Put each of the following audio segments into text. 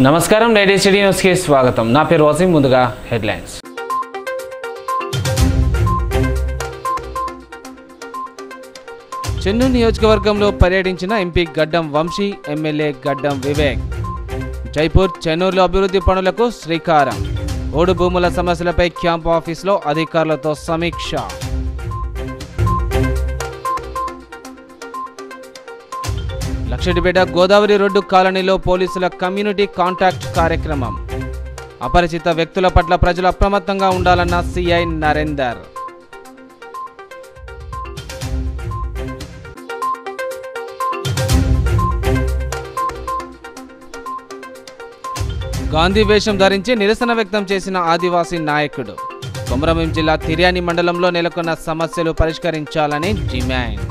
నమస్కారం lady city news కి స్వాగతం. నా పేరు వసీం. ముందుగా హెడ్లైన్స్. చెన్నూరు నియోజకవర్గంలో పర్యటించిన ఎంపీ గడ్డం వంశీ, ఎమ్మెల్యే గడ్డం వివేక్. జైపూర్, చెన్నూరులో అభివృద్ధి పనులకు శ్రీకారం. ఓడు భూముల సమస్యలపై క్యాంప్ ఆఫీసులో అధికారులతో సమీక్ష. లక్షడిపేట గోదావరి రోడ్డు కాలనీలో పోలీసుల కమ్యూనిటీ కాంటాక్ట్ కార్యక్రమం. అపరిచిత వ్యక్తుల పట్ల ప్రజలు అప్రమత్తంగా ఉండాలన్న సిఐ నరేందర్. గాంధీ వేషం ధరించి నిరసన వ్యక్తం చేసిన ఆదివాసీ నాయకుడు. కొమరంభీం జిల్లా తిర్యాని మండలంలో నెలకొన్న సమస్యలు పరిష్కరించాలని డిమాండ్.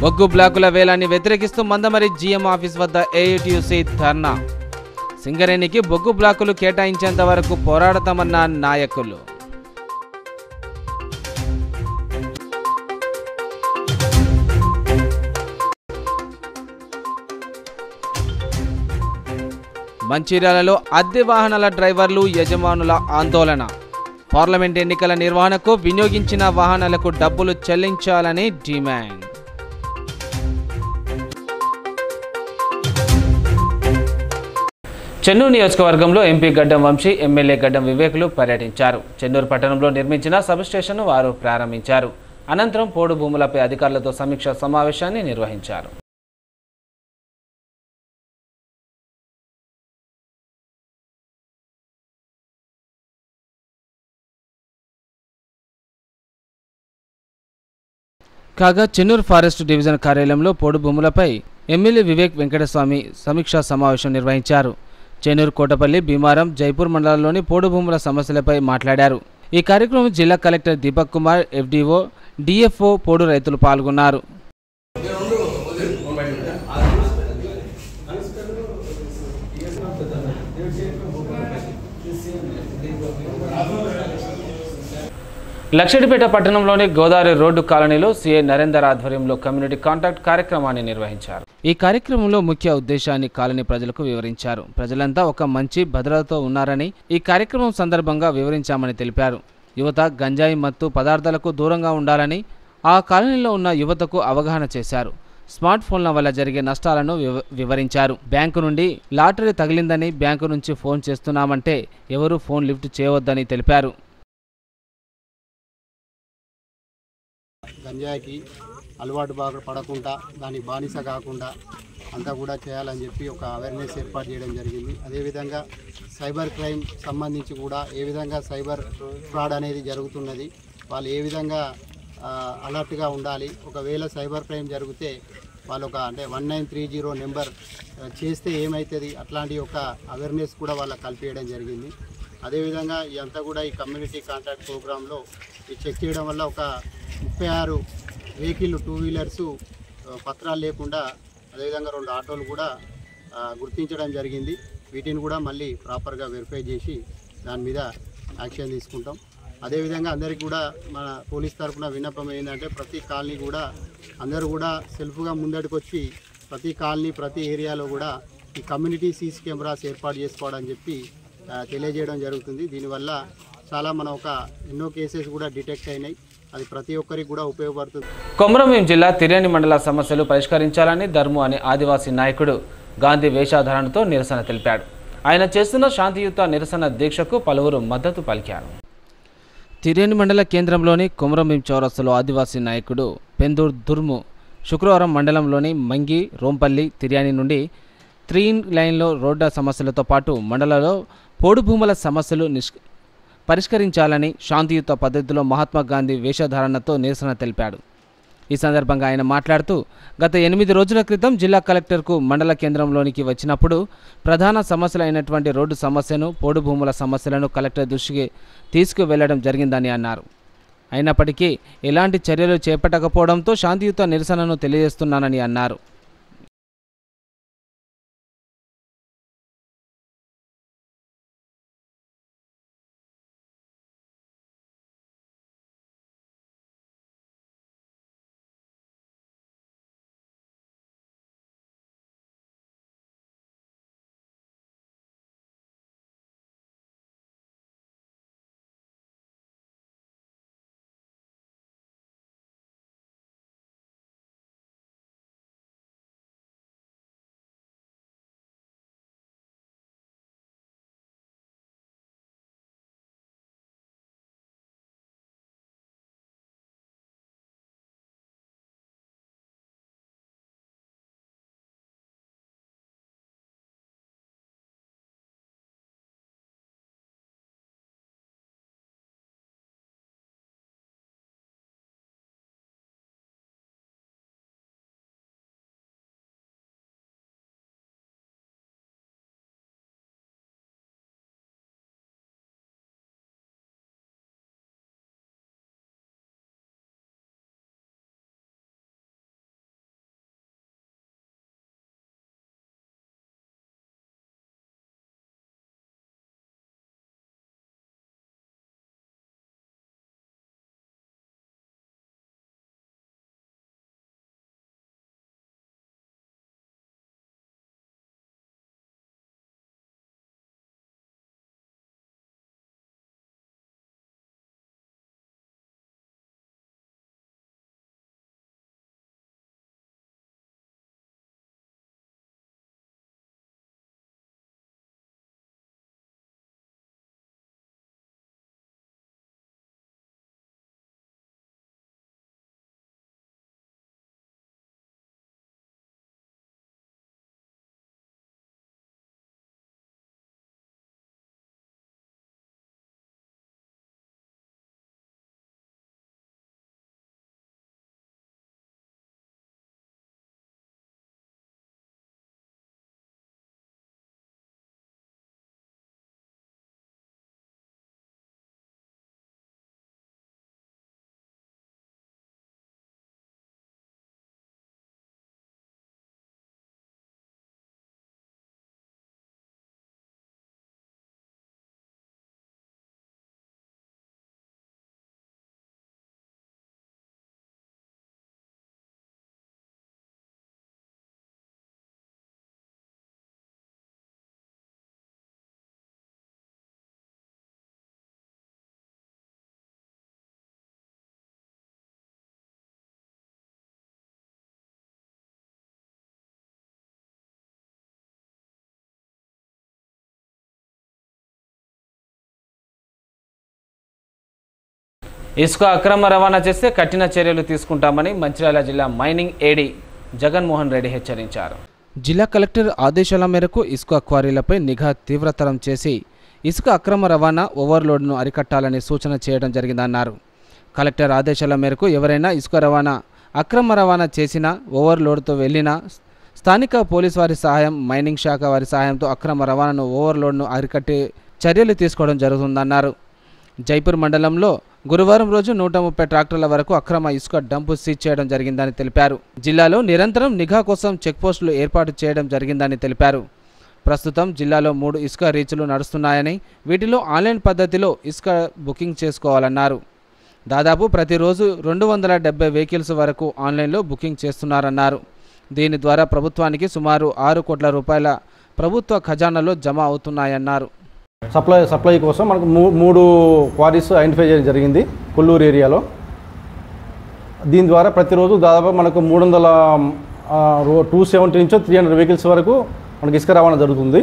బొగ్గు బ్లాకుల వేలాన్ని వ్యతిరేకిస్తూ మందమరి జీఎం ఆఫీస్ వద్ద ఏఐటీయూసీ ధర్నా. సింగరేణికి బొగ్గు బ్లాకులు కేటాయించేంత వరకు పోరాడతామన్న నాయకులు. మంచిర్యాలలో అద్దె వాహనాల డ్రైవర్లు, యజమానుల ఆందోళన. పార్లమెంట్ ఎన్నికల నిర్వహణకు వినియోగించిన వాహనాలకు డబ్బులు చెల్లించాలని డిమాండ్. చెన్నూరు నియోజకవర్గంలో ఎంపీ గడ్డం వంశీ, ఎమ్మెల్యే గడ్డం వివేకులు పర్యటించారు. చెన్నూరు పట్టణంలో నిర్మించిన సబ్స్టేషన్ను వారు ప్రారంభించారు. అనంతరం పోడు భూములపై అధికారులతో సమీక్షా సమావేశాన్ని నిర్వహించారు. కాగా చెన్నూరు ఫారెస్ట్ డివిజన్ కార్యాలయంలో పోడు భూములపై ఎమ్మెల్యే వివేక్ వెంకటస్వామి సమీక్షా సమావేశం నిర్వహించారు. చెన్నూరు, కోటపల్లి, భీమారం, జైపూర్ మండలాల్లోని పోడు భూముల సమస్యలపై మాట్లాడారు. ఈ కార్యక్రమం జిల్లా collector Deepak Kumar, FDO, DFO, పోడు రైతులు పాల్గొన్నారు. లక్షడిపేట పట్టణంలోని గోదావరి రోడ్డు కాలనీలో సిఐ నరేందర్ ఆధ్వర్యంలో కమ్యూనిటీ కాంటాక్ట్ కార్యక్రమాన్ని నిర్వహించారు. ఈ కార్యక్రమంలో ముఖ్య ఉద్దేశాన్ని కాలనీ ప్రజలకు వివరించారు. ప్రజలంతా ఒక మంచి భద్రతతో ఉన్నారని ఈ కార్యక్రమం సందర్భంగా వివరించామని తెలిపారు. యువత గంజాయి మత్తు పదార్థాలకు దూరంగా ఉండాలని ఆ కాలనీలో ఉన్న యువతకు అవగాహన చేశారు. స్మార్ట్ ఫోన్ల వల్ల జరిగే నష్టాలను వివరించారు. బ్యాంకు నుండి లాటరీ తగిలిందని బ్యాంకు నుంచి ఫోన్ చేస్తున్నామంటే ఎవరూ ఫోన్ లిఫ్ట్ చేయవద్దని తెలిపారు. గంజాయికి అలవాటు బాగా పడకుండా దానికి బానిస కాకుండా అంతా కూడా చేయాలని చెప్పి ఒక అవేర్నెస్ ఏర్పాటు చేయడం జరిగింది. అదేవిధంగా సైబర్ క్రైమ్ సంబంధించి కూడా ఏ విధంగా సైబర్ ఫ్రాడ్ అనేది జరుగుతున్నది, వాళ్ళు ఏ విధంగా అలర్ట్గా ఉండాలి, ఒకవేళ సైబర్ క్రైమ్ జరిగితే వాళ్ళు ఒక 1930 నెంబర్ చేస్తే ఏమవుతుంది, అట్లాంటి ఒక అవేర్నెస్ కూడా వాళ్ళకి కల్పించడం జరిగింది. అదేవిధంగా ఇదంతా కూడా ఈ కమ్యూనిటీ కాంటాక్ట్ ప్రోగ్రాంలో ఈ చెక్ చేయడం వల్ల ఒక 36 వెహికల్, 2 వీలర్సు పత్రాలు లేకుండా, అదేవిధంగా 2 ఆటోలు కూడా గుర్తించడం జరిగింది. వీటిని కూడా మళ్ళీ ప్రాపర్గా వెరిఫై చేసి దాని మీద యాక్షన్ తీసుకుంటాం. అదేవిధంగా అందరికీ కూడా మన పోలీస్ తరఫున విన్నపం ఏంటంటే ప్రతి కాలనీ కూడా అందరూ కూడా సెల్ఫ్గా ముందడికి వచ్చి ప్రతి కాలనీ, ప్రతి ఏరియాలో కూడా ఈ కమ్యూనిటీ సీసీ కెమెరాస్ ఏర్పాటు చేసుకోవడం చెప్పి తెలియజేయడం జరుగుతుంది. దీనివల్ల చాలా ఎన్నో కేసెస్ కూడా డిటెక్ట్ అయినాయి. అది ప్రతి ఒక్కరికి కూడా ఉపయోగపడుతుంది. కొమరంభీం జిల్లా తిర్యాని మండల సమస్యలు పరిష్కరించాలని ధర్ము అనే ఆదివాసీ నాయకుడు గాంధీ వేషధారణతో నిరసన తెలిపాడు. ఆయన చేస్తున్న శాంతియుత నిరసన దీక్షకు పలువురు మద్దతు పలికారు. తిర్యాని మండల కేంద్రంలోని కొమరంభీం చౌరస్తాలో ఆదివాసీ నాయకుడు పెందూర్ దుర్ము శుక్రవారం మండలంలోని మంగి, రోంపల్లి, తిర్యాని నుండి 3 లైన్లో రోడ్డు సమస్యలతో పాటు మండలంలో పోడు భూముల సమస్యలు పరిష్కరించాలని శాంతియుత పద్ధతిలో మహాత్మా గాంధీ వేషధారణతో నిరసన తెలిపాడు. ఈ సందర్భంగా ఆయన మాట్లాడుతూ గత 8 రోజుల క్రితం జిల్లా కలెక్టర్కు మండల కేంద్రంలోనికి వచ్చినప్పుడు ప్రధాన సమస్యలు అయినటువంటి రోడ్డు సమస్యను, పోడు భూముల సమస్యలను కలెక్టర్ దృష్టికి తీసుకువెళ్లడం జరిగిందని అన్నారు. అయినప్పటికీ ఎలాంటి చర్యలు చేపట్టకపోవడంతో శాంతియుత నిరసనను తెలియజేస్తున్నానని అన్నారు. ఇసుక అక్రమ రవాణా చేస్తే కఠిన చర్యలు తీసుకుంటామని మంచిర్యాల జిల్లా మైనింగ్ ఏడీ జగన్మోహన్ రెడ్డి హెచ్చరించారు. జిల్లా కలెక్టర్ ఆదేశాల మేరకు ఇసుక క్వారీలపై నిఘా తీవ్రతరం చేసి ఇసుక అక్రమ రవాణా ఓవర్లోడ్ను అరికట్టాలని సూచన చేయడం జరిగిందన్నారు. కలెక్టర్ ఆదేశాల మేరకు ఎవరైనా ఇసుక రవాణా అక్రమ రవాణా చేసినా ఓవర్లోడ్తో వెళ్ళినా స్థానిక పోలీసు వారి సహాయం, మైనింగ్ శాఖ వారి సహాయంతో అక్రమ రవాణాను ఓవర్లోడ్ను అరికట్టే చర్యలు తీసుకోవడం జరుగుతుందన్నారు. జైపూర్ మండలంలో గురువారం రోజు 130 ట్రాక్టర్ల వరకు అక్రమ ఇసుక డంపు సీజ్ చేయడం జరిగిందని తెలిపారు. జిల్లాలో నిరంతరం నిఘా కోసం చెక్పోస్టులు ఏర్పాటు చేయడం జరిగిందని తెలిపారు. ప్రస్తుతం జిల్లాలో 3 ఇసుక రీచ్లు నడుస్తున్నాయని, వీటిలో ఆన్లైన్ పద్ధతిలో ఇసుక బుకింగ్ చేసుకోవాలన్నారు. దాదాపు ప్రతిరోజు 270 వెహికల్స్ వరకు ఆన్లైన్లో బుకింగ్ చేస్తున్నారన్నారు. దీని ద్వారా ప్రభుత్వానికి సుమారు 6 కోట్ల రూపాయల ప్రభుత్వ ఖజానాలో జమ అవుతున్నాయన్నారు. సప్లై కోసం మనకు 3 క్వారీస్ ఐడెంటిఫై చేయడం జరిగింది కొల్లూరు ఏరియాలో. దీని ద్వారా ప్రతిరోజు దాదాపు మనకు 270 నుంచి 300 వెహికల్స్ వరకు మనకి ఇసుక రవాణా జరుగుతుంది.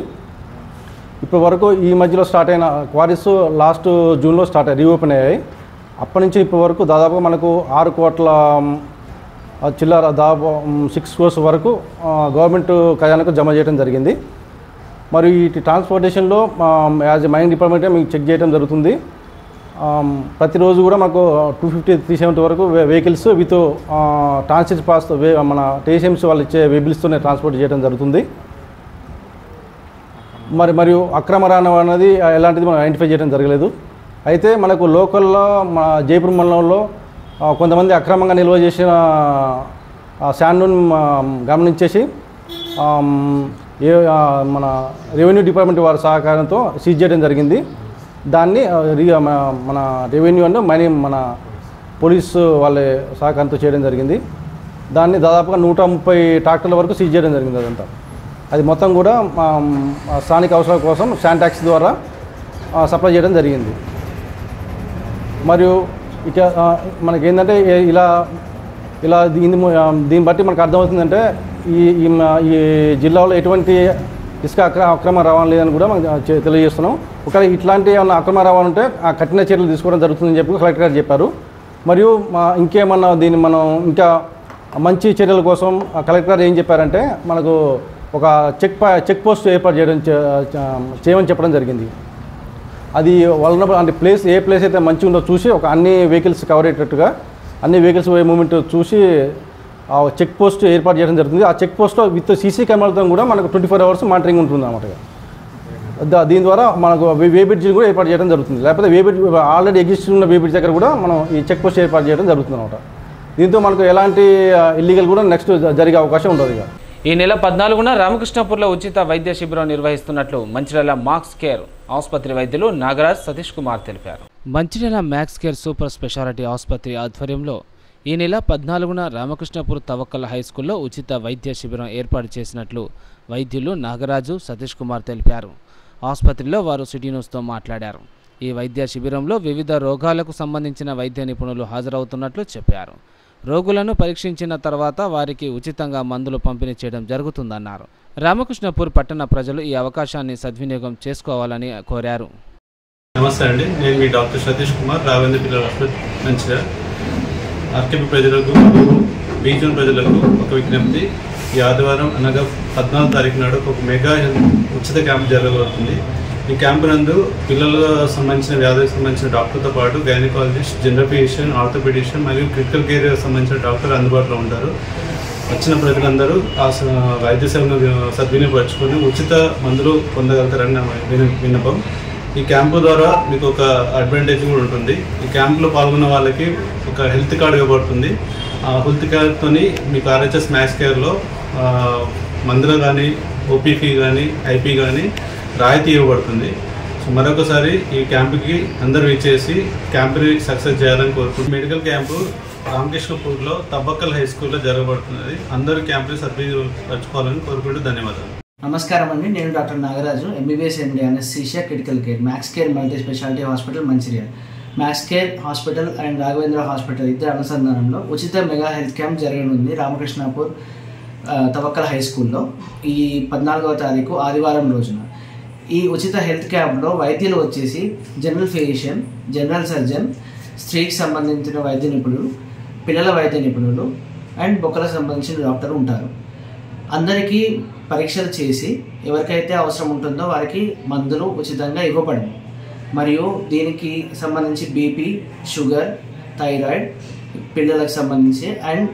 ఇప్పటి వరకు ఈ మధ్యలో స్టార్ట్ అయిన క్వారీస్ లాస్ట్ జూన్లో రీఓపెన్ అయ్యాయి. అప్పటి నుంచి ఇప్పటి వరకు దాదాపు మనకు 6 కోట్ల చిల్లర, దాదాపు 6 crores వరకు గవర్నమెంట్ ఖజానాకు జమ చేయడం జరిగింది. మరియు ఈ ట్రాన్స్పోర్టేషన్లో యాజ్ ఎ మైనింగ్ డిపార్ట్మెంటే మీకు చెక్ చేయడం జరుగుతుంది. ప్రతిరోజు కూడా మాకు 250-370 వరకు వెహికల్స్ విత్ ట్రాన్సిట్ పాస్ మన టీఎస్ఎంసీ వాళ్ళు ఇచ్చే వెహికల్స్తోనే ట్రాన్స్పోర్ట్ చేయడం జరుగుతుంది. మరియు అక్రమ రవాణా అనేది ఎలాంటిది మనం ఐడెంటిఫై చేయడం జరగలేదు. అయితే మనకు లోకల్లో మా జైపూర్ మండలంలో కొంతమంది అక్రమంగా నిల్వ చేసిన శాండ్ను గమనించేసి మన రెవెన్యూ డిపార్ట్మెంట్ వారి సహకారంతో సీజ్ చేయడం జరిగింది. దాన్ని మన రెవెన్యూ అండ్ మైనింగ్ మన పోలీసు వాళ్ళ సహకారంతో చేయడం జరిగింది. దాన్ని దాదాపుగా 130 ట్రాక్టర్ల వరకు సీజ్ చేయడం జరిగింది. అదంతా అది మొత్తం కూడా స్థానిక అవసరాల కోసం శాండ్ ట్యాక్స్ ద్వారా సప్లై చేయడం జరిగింది. మరియు ఇక మనకేంటంటే ఇలా దీన్ని బట్టి మనకు అర్థమవుతుందంటే ఈ జిల్లాలో ఎటువంటి ఇసుక అక్రమ రవాణా లేదని కూడా మనం తెలియజేస్తున్నాం. ఒకవేళ ఇట్లాంటి ఏమన్నా అక్రమ రవాణా ఉంటే ఆ కఠిన చర్యలు తీసుకోవడం జరుగుతుందని చెప్పి కలెక్టర్ గారు చెప్పారు. మరియు ఇంకేమన్నా దీన్ని మనం ఇంకా మంచి చర్యల కోసం కలెక్టర్ గారు ఏం చెప్పారంటే మనకు ఒక చెక్ పోస్ట్ ఏర్పాటు చేయమని చెప్పడం జరిగింది. అది వలనబుల్ అంటే ఏ ప్లేస్ అయితే మంచిగా ఉందో చూసి అన్ని వెహికల్స్ కవర్ అయ్యేటట్టుగా అన్ని వెహికల్స్ పోయే మూమెంట్ చూసి చెక్ పోస్ట్ ఏర్పాటు చేయడం జరుగుతుంది. ఆ చెక్ పోస్ట్లో విత్ సీసీ కెమెరాలతో కూడా మనకు 24 hours మానిటరింగ్ ఉంటుంది అన్నమాట. దీని ద్వారా మనకు వే బ్రిడ్జ్ కూడా ఏర్పాటు చేయడం జరుగుతుంది. లేకపోతే ఆల్రెడీ ఎగ్జిస్టింగ్ ఉన్న వే బ్రిడ్జ్ దగ్గర కూడా మనం ఈ చెక్ పోస్ట్ ఏర్పాటు చేయడం జరుగుతుంది అన్నమాట. దీంతో మనకు ఎలాంటి ఇల్లీగల్ కూడా నెక్స్ట్ జరిగే అవకాశం ఉండదు. ఈ నెల 14న రామకృష్ణపూర్లో ఉచిత వైద్య శిబిరం నిర్వహిస్తున్నట్లు మంచిర్యాల మాక్స్ కేర్ ఆసుపత్రి వైద్యులు నాగరాజ్ సతీష్ కుమార్ తెలిపారు. Mancherial max care super speciality ఆసుపత్రి ఆధ్వర్యంలో ఈ నెల 14న రామకృష్ణపూర్ తవక్కల్ హైస్కూల్లో ఉచిత వైద్య శిబిరం ఏర్పాటు చేసినట్లు వైద్యులు నాగరాజు సతీష్ కుమార్ తెలిపారు. ఆసుపత్రిలో వారు సిటీ న్యూస్తో మాట్లాడారు. ఈ వైద్య శిబిరంలో వివిధ రోగాలకు సంబంధించిన వైద్య నిపుణులు హాజరవుతున్నట్లు చెప్పారు. రోగులను పరీక్షించిన తర్వాత వారికి ఉచితంగా మందులు పంపిణీ చేయడం జరుగుతుందన్నారు. రామకృష్ణపూర్ పట్టణ ప్రజలు ఈ అవకాశాన్ని సద్వినియోగం చేసుకోవాలని కోరారు. నమస్తే అండి, నేను మీ డాక్టర్ సతీష్ కుమార్, రావేంద్ర పిల్లల హాస్పిటల్ మంచిర్యాల. ఆర్కేపీ ప్రజలకు బీజన్ ప్రజలకు ఒక విజ్ఞప్తి. ఈ ఆదివారం అనగా 14వ తారీఖు నాడు ఒక మెగా ఉచిత క్యాంప్ జరగబోతుంది. ఈ క్యాంపు నందు పిల్లలకు సంబంధించిన వ్యాధులకు సంబంధించిన డాక్టర్తో పాటు గైనకాలజిస్ట్, జనరల్ ఫిజిషియన్, ఆర్థోపెడిషియన్ మరియు క్రిటికల్ కేర్ సంబంధించిన డాక్టర్లు అందుబాటులో ఉంటారు. వచ్చిన ప్రజలందరూ ఆ వైద్య సేవను సద్వినియోగపరచుకొని ఉచిత మందులు పొందగలుగుతారని విన్నపం. ఈ క్యాంపు ద్వారా మీకు ఒక అడ్వాంటేజ్ కూడా ఉంటుంది. ఈ క్యాంపులో పాల్గొన్న వాళ్ళకి ఒక హెల్త్ కార్డు ఇవ్వబడుతుంది. ఆ హెల్త్ కార్డుతో మీకు ఆర్హెచ్ఎస్ మ్యాక్స్ కేర్లో మందులు కానీ, ఓపీపీ కానీ, ఐపీ కానీ రాయితీ ఇవ్వబడుతుంది. సో మరొకసారి ఈ క్యాంపుకి అందరూ ఇచ్చేసి క్యాంపుని సక్సెస్ చేయాలని కోరుకుంటున్నాం. మెడికల్ క్యాంపు రామకృష్ణపూర్లో తబ్బక్కల్ హై స్కూల్లో జరగబడుతున్నది. అందరూ క్యాంపుని సద్వినియోగపరచుకోవాలని కోరుకుంటూ ధన్యవాదాలు. నమస్కారం అండి, నేను doctor Nagaraju, MBBS MD anaesthesia critical care, max care multi speciality hospital Mancherial. Max care hospital and Raghavendra hospital ఇద్దరు అనుసంధానంలో ఉచిత మెగా హెల్త్ క్యాంప్ జరగనుంది రామకృష్ణపూర్ తవక్కల్ హై స్కూల్లో ఈ 14వ తారీఖు ఆదివారం రోజున. ఈ ఉచిత హెల్త్ క్యాంప్లో వైద్యులు వచ్చేసి జనరల్ ఫిజిషియన్, జనరల్ సర్జన్, స్త్రీకి సంబంధించిన వైద్య నిపుణులు, పిల్లల వైద్య నిపుణులు అండ్ బొక్కలకు సంబంధించిన డాక్టర్ ఉంటారు. అందరికీ పరీక్షలు చేసి ఎవరికైతే అవసరం ఉంటుందో వారికి మందులు ఉచితంగా ఇవ్వబడము. మరియు దీనికి సంబంధించి బీపీ, షుగర్, థైరాయిడ్, పిల్లలకు సంబంధించి అండ్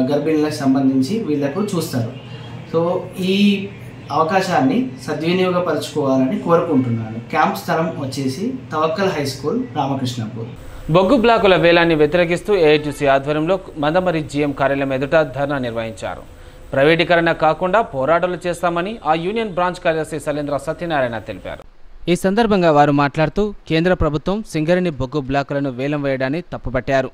గర్భిణీలకు సంబంధించి వీళ్ళకు చూస్తారు. సో ఈ అవకాశాన్ని సద్వినియోగపరచుకోవాలని కోరుకుంటున్నాను. క్యాంప్ స్థలం వచ్చేసి తవక్కల్ హై స్కూల్, రామకృష్ణపూర్. బొగ్గు బ్లాకుల వేలాన్ని వ్యతిరేకిస్తూ ఏఐటీసీ ఆధ్వర్యంలో మందమరి జీఎం కార్యాలయం ఎదుట ధర్నా నిర్వహించారు. ప్రైవేటీకరణ కాకుండా పోరాటాలు చేస్తామని ఆ యూనియన్ బ్రాంచ్ కార్యదర్శి శైలేంద్ర సత్యనారాయణ తెలిపారు. ఈ సందర్భంగా వారు మాట్లాడుతూ కేంద్ర ప్రభుత్వం సింగరేణి బొగ్గు బ్లాకులను వేలం వేయడాన్ని తప్పుపట్టారు.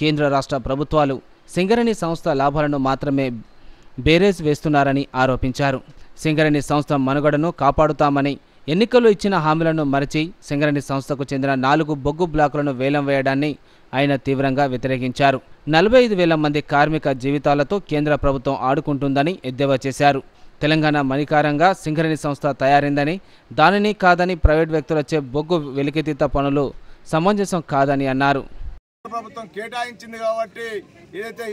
కేంద్ర రాష్ట్ర ప్రభుత్వాలు సింగరేణి సంస్థ లాభాలను మాత్రమే బేరేజ్ వేస్తున్నారని ఆరోపించారు. సింగరేణి సంస్థ మనుగడను కాపాడుతామని ఎన్నికల్లో ఇచ్చిన హామీలను మరచి సింగరేణి సంస్థకు చెందిన 4 బొగ్గు బ్లాకులను వేలం వేయడాన్ని ఆయన తీవ్రంగా వ్యతిరేకించారు. 45,000 మంది కార్మిక జీవితాలతో కేంద్ర ప్రభుత్వం ఆడుకుంటుందని ఎద్దేవా చేశారు. తెలంగాణ మణికారంగా సింగరేణి సంస్థ తయారైందని, దానిని కాదని ప్రైవేట్ వ్యక్తులచే బొగ్గు వెలికితీత పనులు సమంజసం కాదని అన్నారు. ప్రభుత్వం కేటాయించింది కాబట్టి ఏదైతే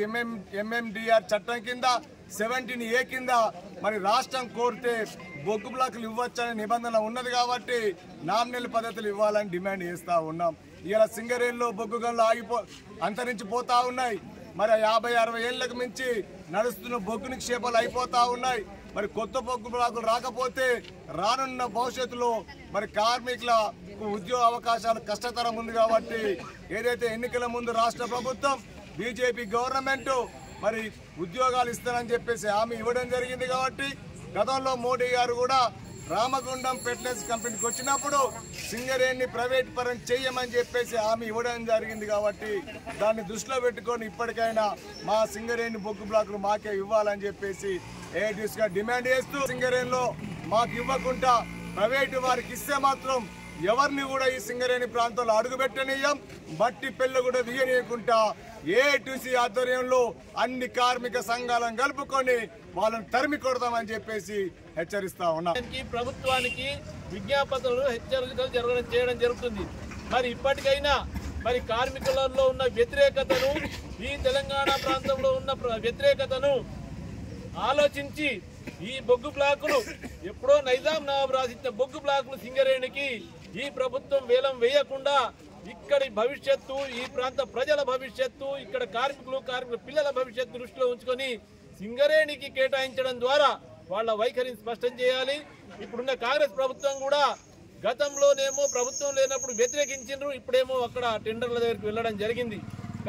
ఎంఎండిఆర్ చట్టం కింద 17A కింద మరి రాష్ట్రం కోరితే బొగ్గు బ్లాకులు ఇవ్వచ్చనే నిబంధన ఉన్నది కాబట్టి నామినల్ పద్ధతులు ఇవ్వాలని డిమాండ్ చేస్తూ ఉన్నాం. ఇలా సింగరేణిలో బొగ్గు గనులు అంతరించిపోతా ఉన్నాయి. మరి 50-60 ఏళ్లకు మించి నడుస్తున్న బొగ్గు నిక్షేపాలు అయిపోతా ఉన్నాయి. మరి కొత్త బొగ్గు బ్లాకులు రాకపోతే రానున్న భవిష్యత్తులో మరి కార్మికులకు ఉద్యోగ అవకాశాలు కష్టతరం ఉంది కాబట్టి ఏదైతే ఎన్నికల ముందు రాష్ట్ర ప్రభుత్వం బీజేపీ గవర్నమెంట్ మరి ఉద్యోగాలు ఇస్తారని చెప్పేసి హామీ ఇవ్వడం జరిగింది. కాబట్టి గతంలో మోడీ గారు కూడా రామగుండం ఫెర్టిలైజ్ కంపెనీకి వచ్చినప్పుడు సింగరేణిని ప్రైవేట్ పరం చేయమని చెప్పేసి హామీ ఇవ్వడం జరిగింది. కాబట్టి దాన్ని దృష్టిలో పెట్టుకొని ఇప్పటికైనా మా సింగరేణి బొగ్గు బ్లాకులు మాకే ఇవ్వాలని చెప్పేసి ఏఐటీసీగా డిమాండ్ చేస్తూ సింగరేణిలో మాకు ఇవ్వకుండా ప్రైవేటు వారికి ఇస్తే మాత్రం ఎవరిని కూడా ఈ సింగరేణి ప్రాంతంలో అడుగుపెట్టనీయం, మట్టి పెళ్లి కూడా తీయనీయకుండా ఏఐటీసీ ఆధ్వర్యంలో అన్ని కార్మిక సంఘాలను కలుపుకొని వాళ్ళని తరిమి కొడతామని చెప్పేసి హెచ్చరిస్తా ఉన్నాం. ప్రభుత్వానికి విజ్ఞాపనలు హెచ్చరికలు చేయడం జరుగుతుంది. మరి ఇప్పటికైనా మరి కార్మికులలో ఉన్న వ్యతిరేకతను, ఈ తెలంగాణ ప్రాంతంలో ఉన్న వ్యతిరేకతను ఆలోచించి ఈ బొగ్గు బ్లాకులు ఎప్పుడో నైజాం నవాబు రాసిచ్చిన బొగ్గు బ్లాకులు సింగరేణికి ఈ ప్రభుత్వం వేలం వేయకుండా ఇక్కడి భవిష్యత్తు, ఈ ప్రాంత ప్రజల భవిష్యత్తు, ఇక్కడ కార్మికుల పిల్లల భవిష్యత్తు దృష్టిలో ఉంచుకొని సింగరేణికి కేటాయించడం ద్వారా వాళ్ళ వైఖరిని స్పష్టం చేయాలి. ఇప్పుడున్న కాంగ్రెస్ ప్రభుత్వం కూడా గతంలోనేమో ప్రభుత్వం లేనప్పుడు వ్యతిరేకించిండ్రు, ఇప్పుడేమో అక్కడ టెండర్ల దగ్గరికి వెళ్ళడం జరిగింది.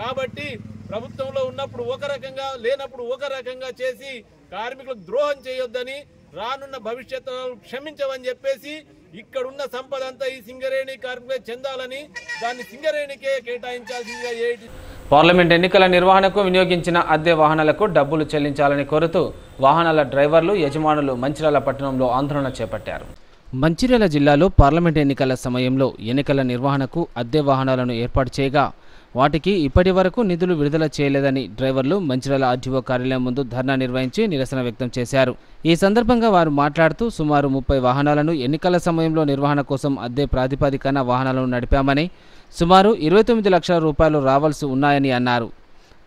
కాబట్టి ప్రభుత్వంలో ఉన్నప్పుడు ఒక రకంగా, లేనప్పుడు ఒక రకంగా చేసి కార్మికులకు ద్రోహం చేయొద్దని, రానున్న భవిష్యత్తు క్షమించవని చెప్పేసి ఇక్కడున్న సంపద అంతా ఈ సింగరేణి కార్మికులే చెందాలని, దాన్ని సింగరేణికే కేటాయించాల్సిందిగా పార్లమెంట్ ఎన్నికల నిర్వహణకు వినియోగించిన అద్దె వాహనాలకు డబ్బులు చెల్లించాలని కోరుతూ వాహనాల డ్రైవర్లు, యజమానులు మంచిర్యాల పట్టణంలో ఆందోళన చేపట్టారు. మంచిర్యాల జిల్లాలో పార్లమెంట్ ఎన్నికల సమయంలో ఎన్నికల నిర్వహణకు అద్దె వాహనాలను ఏర్పాటు చేయగా వాటికి ఇప్పటి వరకు నిధులు విడుదల చేయలేదని డ్రైవర్లు మంచిర్యాల ఆర్టీఓ కార్యాలయం ముందు ధర్నా నిర్వహించి నిరసన వ్యక్తం చేశారు. ఈ సందర్భంగా వారు మాట్లాడుతూ సుమారు 30 వాహనాలను ఎన్నికల సమయంలో నిర్వహణ కోసం అద్దె ప్రాతిపదికన వాహనాలను నడిపామని, సుమారు 29 లక్షల రూపాయలు రావాల్సి ఉన్నాయని అన్నారు.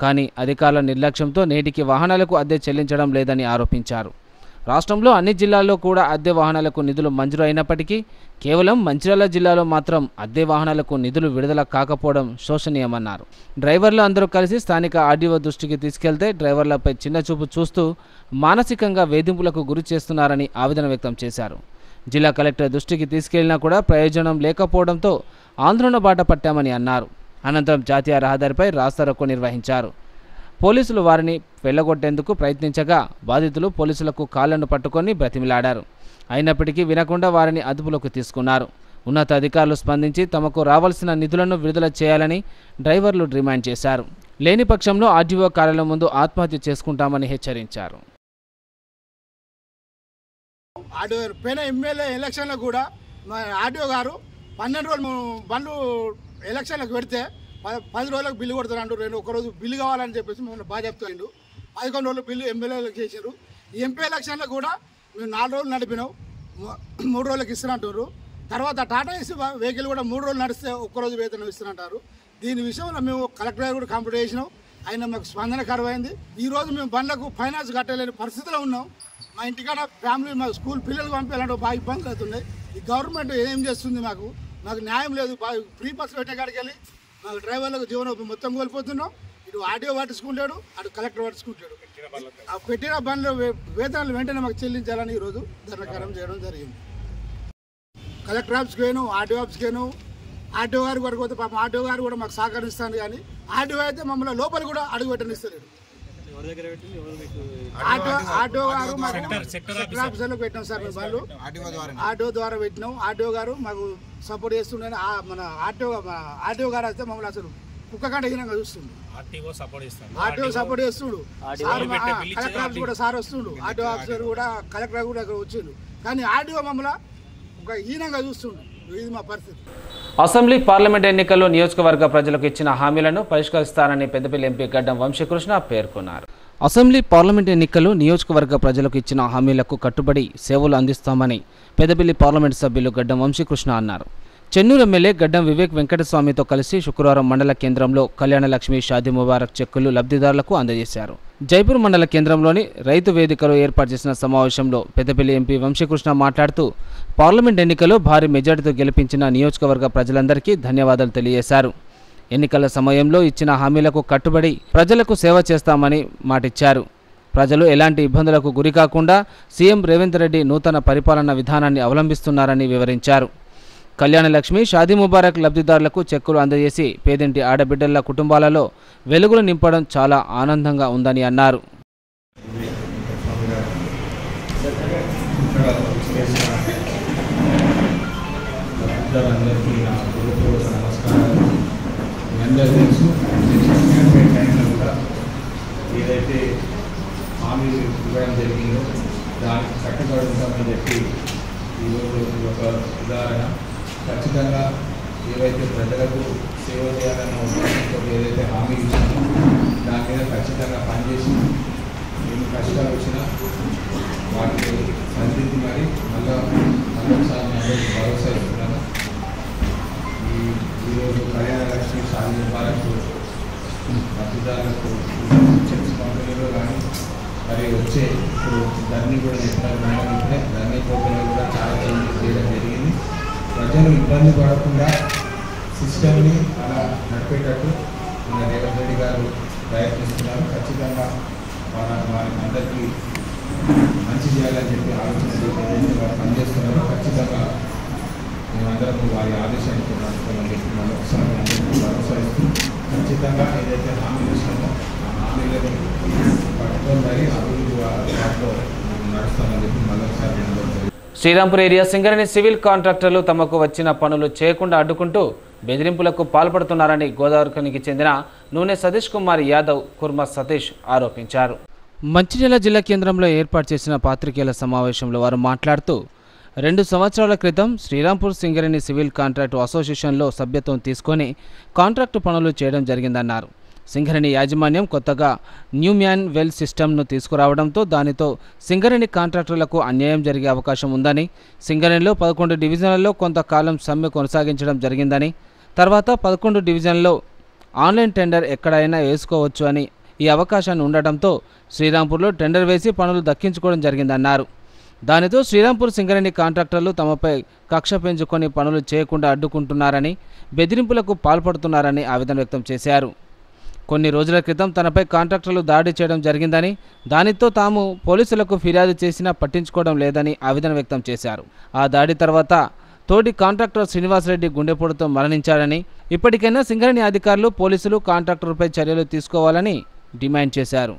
కానీ అధికారుల నిర్లక్ష్యంతో నేటికి వాహనాలకు అద్దె చెల్లించడం లేదని ఆరోపించారు. రాష్ట్రంలో అన్ని జిల్లాల్లో కూడా అద్దె వాహనాలకు నిధులు మంజూరు అయినప్పటికీ కేవలం మంచిర్యాల జిల్లాలో మాత్రం అద్దె వాహనాలకు నిధులు విడుదల కాకపోవడం శోచనీయమన్నారు. డ్రైవర్లు అందరూ కలిసి స్థానిక ఆర్డీఓ దృష్టికి తీసుకెళ్తే డ్రైవర్లపై చిన్నచూపు చూస్తూ మానసికంగా వేధింపులకు గురి చేస్తున్నారని ఆవేదన వ్యక్తం చేశారు. జిల్లా కలెక్టర్ దృష్టికి తీసుకెళ్లినా కూడా ప్రయోజనం లేకపోవడంతో ఆందోళన బాట పట్టామని అన్నారు. అనంతరం జాతీయ రహదారిపై రాస్తారోకో నిర్వహించారు. పోలీసులు వారిని వెళ్ళగొట్టేందుకు ప్రయత్నించగా బాధితులు పోలీసులకు కాళ్లను పట్టుకొని బ్రతిమిలాడారు. అయినప్పటికీ వినకుండా వారిని అదుపులోకి తీసుకున్నారు. ఉన్నతాధికారులు స్పందించి తమకు రావాల్సిన నిధులను విడుదల చేయాలని డ్రైవర్లు డిమాండ్ చేశారు. లేని పక్షంలో ఆర్టీఓ కార్యాలయం ముందు ఆత్మహత్య చేసుకుంటామని హెచ్చరించారు. పోయిన ఎమ్మెల్యే ఎలక్షన్లో కూడా ఆర్టీఓ గారు 12 రోజులు బండ్లు ఎలక్షన్లకు పెడితే 10 రోజులకు బిల్లు కొడతారు. ఒకరోజు బిల్లు కావాలని చెప్పేసి మేము బాగా చెప్తాడు. 11 రోజులు బిల్లు ఎమ్మెల్యేలకు చేశారు. ఎంపీ ఎలక్షన్లో కూడా మేము 4 రోజులు నడిపినాం, 3 రోజులకు ఇస్తున్నట్టు. తర్వాత టాటా ఏసీ వెహికల్ కూడా 3 రోజులు నడిస్తే ఒక్కరోజు వేతనం ఇస్తున్నట్టారు. దీని విషయంలో మేము కలెక్టర్ గారు కూడా కంప్లీట్ చేసినాం. ఆయన మాకు స్పందన కరువైంది. ఈరోజు మేము బండ్లకు ఫైనాన్స్ కట్టలేని పరిస్థితిలో ఉన్నాం. మా ఇంటికాడ ఫ్యామిలీ మా స్కూల్ పిల్లలు పంపించాలంటే బాగా ఇబ్బందులు అవుతున్నాయి. ఈ గవర్నమెంట్ ఏం చేస్తుంది? మాకు న్యాయం లేదు. ఫ్రీ బస్సు పెట్టే కాడికి వెళ్ళి మాకు డ్రైవర్లకు జీవనోపాధి మొత్తం కోల్పోతున్నాం. ఇటు ఆర్టీఓ పట్టించుకుంటాడు, అటు కలెక్టర్ పట్టించుకుంటాడు. ఆ పెట్టిన బండ్ల వేతనాలు వెంటనే మాకు చెల్లించాలని ఈరోజు ధర్నాకారం చేయడం జరిగింది. కలెక్టర్ ఆఫీస్కి పోయాను, ఆర్టీఓ ఆఫీస్కి పోయాను. ఆర్టీఓ గారి వరకు పోతే పాపం ఆర్టీఓ గారు కూడా మాకు సహకరిస్తాను, కానీ ఆర్టీఓ అయితే మమ్మల్ని లోపల కూడా అడుగు పెట్టనిస్తలేడు. ఆర్టీఓ గారు మాకు సెక్టర్ ఆఫీసర్లకు పెట్టినాం సార్. మేము వాళ్ళు ఆర్టీఓ ద్వారా పెట్టినాం. ఆర్టీఓ గారు మాకు సపోర్ట్ చేస్తుండే. మన ఆర్టీఓ గారు అయితే మమ్మల్ని అసలు కుక్క కంటే హీనంగా చూస్తుండు. ఆర్టీఓ సపోర్ట్ చేస్తుడు. కలెక్టర్ ఆఫీస్ కూడా సార్ వస్తుండు. ఆర్టీఓ ఆఫీసర్ కూడా కలెక్టర్ కూడా వచ్చిండు, కానీ ఆర్టీఓ మమ్మల్ని ఒక హీనంగా చూస్తుండు. ఇది మా పరిస్థితి. అసెంబ్లీ పార్లమెంట్ ఎన్నికల్లో నియోజకవర్గ ప్రజలకు ఇచ్చిన హామీలను పరిష్కరిస్తారని పెద్దపల్లి ఎంపీ గడ్డం వంశీకృష్ణ పేర్కొన్నారు. అసెంబ్లీ పార్లమెంట్ ఎన్నికల్లో నియోజకవర్గ ప్రజలకు ఇచ్చిన హామీలకు కట్టుబడి సేవలు అందిస్తామని పెద్దపల్లి పార్లమెంట్ సభ్యులు గడ్డం వంశీకృష్ణ అన్నారు. చెన్నూరు ఎమ్మెల్యే గడ్డం వివేక్ వెంకటస్వామితో కలిసి శుక్రవారం మండల కేంద్రంలో కళ్యాణలక్ష్మి షాదీ ముబారక్ చెక్కులు లబ్ధిదారులకు అందజేశారు. జైపూర్ మండల కేంద్రంలోని రైతు వేదికలో ఏర్పాటు చేసిన సమావేశంలో పెద్దపల్లి ఎంపీ వంశీకృష్ణ మాట్లాడుతూ పార్లమెంట్ ఎన్నికల్లో భారీ మెజార్టీతో గెలిపించిన నియోజకవర్గ ప్రజలందరికీ ధన్యవాదాలు తెలియజేశారు. ఎన్నికల సమయంలో ఇచ్చిన హామీలకు కట్టుబడి ప్రజలకు సేవ చేస్తామని మాటిచ్చారు. ప్రజలు ఎలాంటి ఇబ్బందులకు గురికాకుండా సీఎం రేవంత్ రెడ్డి నూతన పరిపాలనా విధానాన్ని అవలంబిస్తున్నారని వివరించారు. కళ్యాణలక్ష్మి షాదీ ముబారక్ లబ్ధిదారులకు చెక్కులు అందజేసి పేదింటి ఆడబిడ్డల కుటుంబాలలో వెలుగులు నింపడం చాలా ఆనందంగా ఉందని అన్నారు. ఏదైతే హామీ ఇవ్వడం జరిగిందో దానికి కట్టుబడి ఉంటామని చెప్పి ఈరోజు ఒక ఉదాహరణ. ఖచ్చితంగా ఏవైతే ప్రజలకు సేవ చేయాలన్న ఉద్దేశంతో ఏదైతే హామీ ఇచ్చామో దాని మీద ఖచ్చితంగా పనిచేసి ఎన్ని కష్టాలు వచ్చినా వాటిని సంధించి మరి మళ్ళొకసారి అందరికీ భరోసా ఇస్తున్నాను. ఈరోజు కళ్యాణలక్ష్మి షాదీ ముబారక్ లబ్ధిదారులకు చెక్స్ పంపిణీలో కానీ మరి వచ్చే ఇప్పుడు ధర్నీ కూడా చెప్పినారు మేడం. ఇప్పుడే ధర్నీ పోటీలో కూడా చాలా చేంజెస్ చేయడం జరిగింది. ప్రజలు ఇబ్బంది పడకుండా సిస్టమ్ని అలా నడిపేటట్టు మన రేవంత్ రెడ్డి గారు ప్రయత్నిస్తున్నారు. ఖచ్చితంగా వారికి అందరికీ మంచి చేయాలని చెప్పి ఆలోచన వారు పనిచేస్తున్నారు. ఖచ్చితంగా మేమందరం వారి ఆదేశానికి నడుపుతామని చెప్పి మరొకసారి అందరికీ భరోసా ఇస్తూ ఖచ్చితంగా ఏదైతే హామీలు ఇస్తామో ఆ హామీలను పట్టుకొని అభివృద్ధి వాటిలో నడుస్తామని చెప్పి మరొకసారి అందరూ. శ్రీరాంపూర్ ఏరియా సింగరేణి సివిల్ కాంట్రాక్టర్లు తమకు వచ్చిన పనులు చేయకుండా అడ్డుకుంటూ బెదిరింపులకు పాల్పడుతున్నారని గోదావరికి చెందిన నూనె సతీష్ కుమార్ యాదవ్ కుర్మ సతీష్ ఆరోపించారు. మంచిర్యాల జిల్లా కేంద్రంలో ఏర్పాటు చేసిన పాత్రికేయుల సమావేశంలో వారు మాట్లాడుతూ 2 సంవత్సరాల క్రితం శ్రీరాంపూర్ సింగరేణి సివిల్ కాంట్రాక్టు అసోసియేషన్లో సభ్యత్వం తీసుకొని కాంట్రాక్టు పనులు చేయడం జరిగిందన్నారు. సింగరేణి యాజమాన్యం కొత్తగా న్యూ మ్యాన్ వెల్ సిస్టమ్ను తీసుకురావడంతో దానితో సింగరేణి కాంట్రాక్టర్లకు అన్యాయం జరిగే అవకాశం ఉందని, సింగరేణిలో 11 డివిజన్లలో కొంతకాలం సమ్మె కొనసాగించడం జరిగిందని, తర్వాత 11 డివిజన్లలో ఆన్లైన్ టెండర్ ఎక్కడైనా వేసుకోవచ్చు అని ఈ అవకాశాన్ని ఉండటంతో శ్రీరాంపూర్లో టెండర్ వేసి పనులు దక్కించుకోవడం జరిగిందన్నారు. దానితో శ్రీరాంపూర్ సింగరేణి కాంట్రాక్టర్లు తమపై కక్ష పెంచుకొని పనులు చేయకుండా అడ్డుకుంటున్నారని, బెదిరింపులకు పాల్పడుతున్నారని ఆవేదన వ్యక్తం చేశారు. కొన్ని రోజుల క్రితం తనపై కాంట్రాక్టర్లు దాడి చేయడం జరిగిందని, దానితో తాము పోలీసులకు ఫిర్యాదు చేసినా పట్టించుకోవడం లేదని ఆవేదన వ్యక్తం చేశారు. ఆ దాడి తర్వాత తోటి కాంట్రాక్టర్ శ్రీనివాసరెడ్డి గుండెపోటుతో మరణించారని, ఇప్పటికైనా సింగరేణి అధికారులు పోలీసులు కాంట్రాక్టర్పై చర్యలు తీసుకోవాలని డిమాండ్ చేశారు.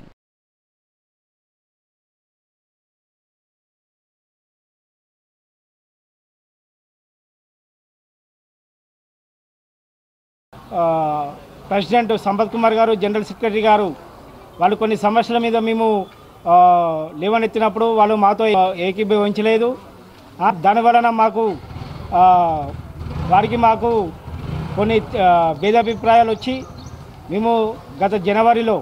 ప్రెసిడెంట్ సంపత్ కుమార్ గారు, జనరల్ సెక్రటరీ గారు వాళ్ళు కొన్ని సమస్యల మీద మేము లేవనెత్తినప్పుడు వాళ్ళు మాతో ఏకీభవించలేదు. దానివలన మాకు కొన్ని భేదాభిప్రాయాలు వచ్చి మేము గత జనవరిలో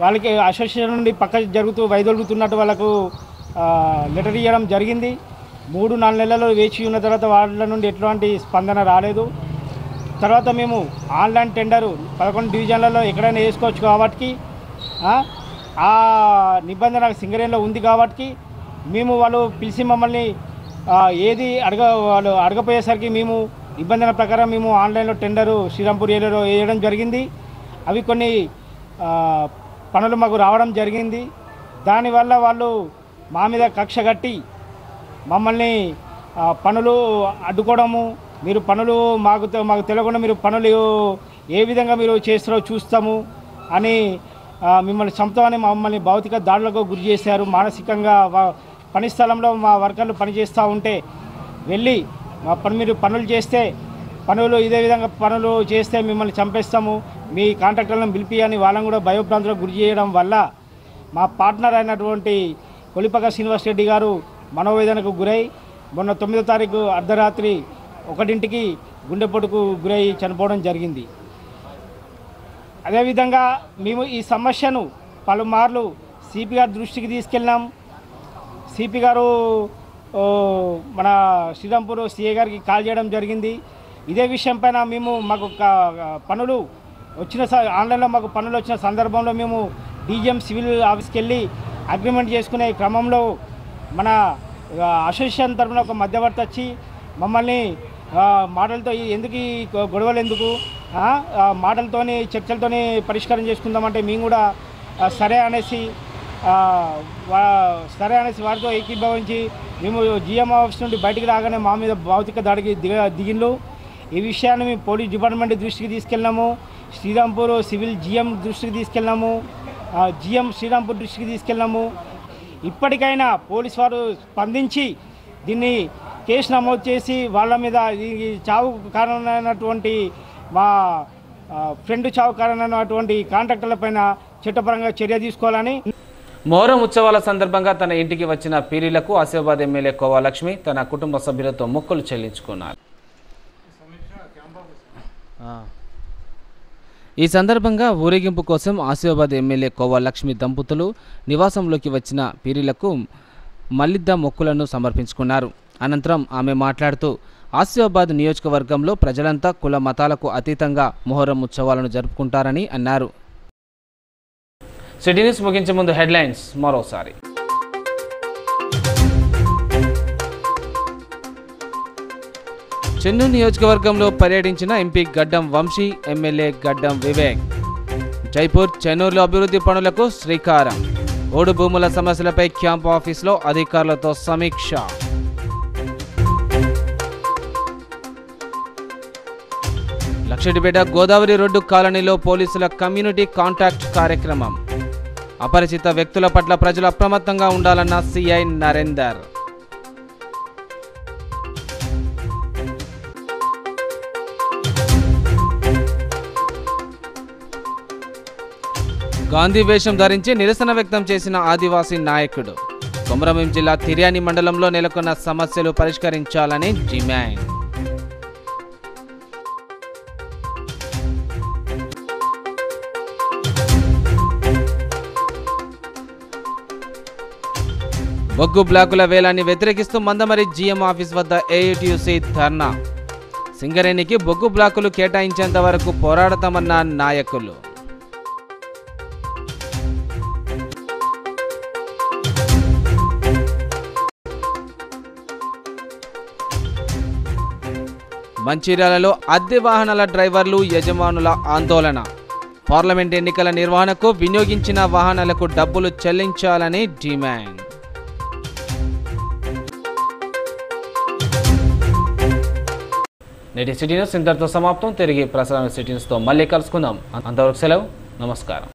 వాళ్ళకి అసోసియేషన్ నుండి పక్క జరుగుతూ వైదొలుగుతున్నట్టు వాళ్ళకు లెటర్ ఇవ్వడం జరిగింది. 3-4 నెలలు వేచి ఉన్న తర్వాత వాళ్ళ నుండి ఎటువంటి స్పందన రాలేదు. తర్వాత మేము ఆన్లైన్ టెండరు 11 డివిజన్లలో ఎక్కడైనా వేసుకోవచ్చు కాబట్టి ఆ నిబంధన సింగరేణిలో ఉంది కాబట్టి మేము వాళ్ళు పిలిచి మమ్మల్ని ఏది వాళ్ళు అడగపోయేసరికి మేము నిబంధన ప్రకారం మేము ఆన్లైన్లో టెండరు శ్రీరాంపూర్ ఏరియాలో వేయడం జరిగింది. అవి కొన్ని పనులు మాకు రావడం జరిగింది. దానివల్ల వాళ్ళు మా మీద కక్ష కట్టి మమ్మల్ని పనులు అడ్డుకోవడము, మీరు పనులు మాకు తెలియకుండా మీరు పనులు ఏ విధంగా మీరు చేస్తారో చూస్తాము అని మిమ్మల్ని చంపుతామని మమ్మల్ని భౌతిక దాడులకు గురి చేశారు. మానసికంగా పని స్థలంలో మా వర్కర్లు పనిచేస్తూ ఉంటే వెళ్ళి మీరు పనులు చేస్తే ఇదే విధంగా పనులు చేస్తే మిమ్మల్ని చంపేస్తాము, మీ కాంట్రాక్టర్లను పిలిపి అని వాళ్ళని కూడా భయోభ్రాంతులకు గురి చేయడం వల్ల మా పార్ట్నర్ అయినటువంటి కొలిపక శ్రీనివాస్ రెడ్డి గారు మనోవేదనకు గురై మొన్న 9వ తారీఖు అర్ధరాత్రి 1ంటికి గుండెపోటుకు గురై చనిపోవడం జరిగింది. అదేవిధంగా మేము ఈ సమస్యను పలుమార్లు సిపి గారి దృష్టికి తీసుకెళ్ళినాం. సిపి గారు మన శ్రీరాంపూర్ సిఐ గారికి కాల్ చేయడం జరిగింది. ఇదే విషయం పైన మాకు పనులు వచ్చిన ఆన్లైన్లో మాకు పనులు వచ్చిన సందర్భంలో మేము డీజీఎం సివిల్ ఆఫీస్కి వెళ్ళి అగ్రిమెంట్ చేసుకునే క్రమంలో మన అసోసియేషన్ తరఫున ఒక మధ్యవర్తి వచ్చి మమ్మల్ని మాటలతో ఎందుకు ఈ గొడవలు ఎందుకు మాటలతోని చర్చలతోని పరిష్కారం చేసుకుందామంటే మేము కూడా సరే అనేసి వారితో ఏకీభవించి మేము జిఎం ఆఫీస్ నుండి బయటికి రాగానే మా మీద భౌతిక దాడికి దిగిండ్రు. ఈ విషయాన్ని మేము పోలీస్ డిపార్ట్మెంట్ దృష్టికి తీసుకెళ్ళినాము, శ్రీరాంపూర్ సివిల్ జిఎం దృష్టికి తీసుకెళ్ళినాము, జిఎం శ్రీరాంపూర్ దృష్టికి తీసుకెళ్ళినాము. ఇప్పటికైనా పోలీస్ వారు స్పందించి దీన్ని కేసు నమోదు చేసి వాళ్ళ మీద ఈ చావు కారణమైనటువంటి మా ఫ్రెండ్ చావు కారణమైనటువంటి కాంట్రాక్టర్లపైన చట్టపరంగా చర్య తీసుకోవాలని. మొహరం ఉత్సవాల సందర్భంగా తన ఇంటికి వచ్చిన పీరీలకు ఆసిఫాబాద్ ఎమ్మెల్యే కోవా లక్ష్మి తన కుటుంబ సభ్యులతో మొక్కులు చెల్లించుకున్నారు. ఈ సందర్భంగా ఊరేగింపు కోసం ఆసిఫాబాద్ ఎమ్మెల్యే కోవా లక్ష్మి దంపతులు నివాసంలోకి వచ్చిన పీరీలకు మల్లిద్ద మొక్కులను సమర్పించుకున్నారు. అనంతరం ఆమె మాట్లాడుతూ ఆసిఫాబాద్ నియోజకవర్గంలో ప్రజలంతా కుల మతాలకు అతీతంగా మొహరం ఉత్సవాలను జరుపుకుంటారని అన్నారు. సిటీ న్యూస్ ముగించే ముందు హెడ్లైన్స్ మరోసారి. చెన్నూరు నియోజకవర్గంలో పర్యటించిన ఎంపీ గడ్డం వంశీ, ఎమ్మెల్యే గడ్డం వివేక్. జైపూర్, చెన్నూరులో అభివృద్ధి పనులకు శ్రీకారం. ఓడు భూముల సమస్యలపై క్యాంప్ ఆఫీసులో అధికారులతో సమీక్ష. లక్షడిపేట గోదావరి రోడ్డు కాలనీలో పోలీసుల కమ్యూనిటీ కాంటాక్ట్ కార్యక్రమం. అపరిచిత వ్యక్తుల పట్ల ప్రజలు అప్రమత్తంగా ఉండాలన్న సిఐ నరేందర్. గాంధీ వేషం ధరించి నిరసన వ్యక్తం చేసిన ఆదివాసీ నాయకుడు. కొమరంభీం జిల్లా తిర్యాని మండలంలో నెలకొన్న సమస్యలు పరిష్కరించాలని డిమాండ్. బొగ్గు బ్లాకుల వేలాన్ని వ్యతిరేకిస్తూ మందమరి జీఎం ఆఫీస్ వద్ద ఏఐటీయూసీ ధర్నా. సింగరేణికి బొగ్గు బ్లాకులు కేటాయించేంత వరకు పోరాడతామన్న నాయకులు. మంచిర్యాలలో అద్దె వాహనాల డ్రైవర్లు యజమానుల ఆందోళన. పార్లమెంట్ ఎన్నికల నిర్వహణకు వినియోగించిన వాహనాలకు డబ్బులు చెల్లించాలని డిమాండ్. నేటి సిటీ న్యూస్ ఇంతటితో సమాప్తం. తిరిగి ప్రసారం సిటీ న్యూస్తో మళ్ళీ కలుసుకుందాం. అంతవరకు సెలవు. నమస్కారం.